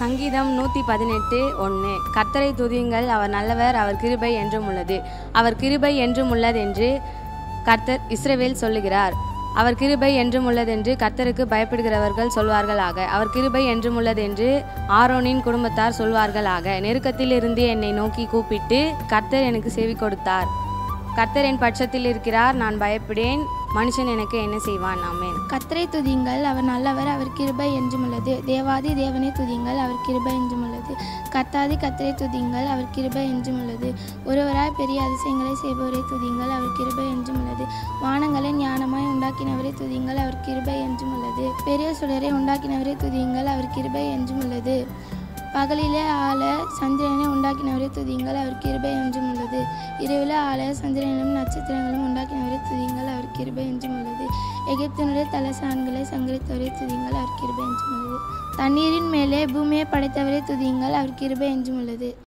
சங்கீதம் 118:1 கர்த்தரை துதியுங்கள், அவர் நல்லவர், அவர் கிருபை என்றும் உள்ளது. அவர் கிருபை என்றும் உள்ளதென்று கர்த்தர் இஸ்ரவேல் சொல்லுகிறார். அவர் கிருபை என்றும் உள்ளதென்று கர்த்தருக்கு பயப்படுகிறவர்கள் சொல்வார்களாக. அவர் கிருபை என்றும் உள்ளதென்று ஆரோனின் குடும்பத்தார் சொல்வார்களாக. நெருக்கத்திலிருந்து என்னை நோக்கி கூப்பிட்டு கர்த்தர் எனக்கு செவி கொடுத்தார். கர்த்தர் என் பட்சத்தில் இருக்கிறார், நான் பயப்படேன். மனுஷன் எனக்கு என்ன செய்வான்? ஆமென். கர்த்தரை துதியுங்கள், அவர் நல்லவர், அவர் கிருபை என்றும் உள்ளது. தேவாதி தேவனை துதியுங்கள், அவர் கிருபை என்றும் உள்ளது. கர்த்தாதி கர்த்தரை துதியுங்கள், அவர் கிருபை என்றும் உள்ளது. ஒருவராய் பெரிய அதிசயங்களை செய்பவரை துதியுங்கள், அவர் கிருபை என்றும் உள்ளது. வானங்களை ஞானமாய் உண்டாக்கினவரை துதியுங்கள், அவர் கிருபை என்றும் உள்ளது. பெரிய சுடரை உண்டாக்கினவரை துதியுங்கள், அவர் கிருபை என்றும் உள்ளது. பகலிலே ஆள சந்திரனை உண்டாக்கினவரை துதியுங்கள், அவர் கிருபை என்றும் உள்ளது. இரவிலே ஆள சந்திரனும் நட்சத்திரங்களும் உண்டாக்கினவரை துதியுங்கள், அவர் கிருபை என்றும் உள்ளது. எகிப்தினுடைய தலைசான்களை சங்கரித்தவரை துதியுங்கள், அவர் கிருபை என்றும் உள்ளது. தண்ணீரின் மேலே பூமியை படைத்தவரை துதியுங்கள், அவர் கிருபை என்றும் உள்ளது.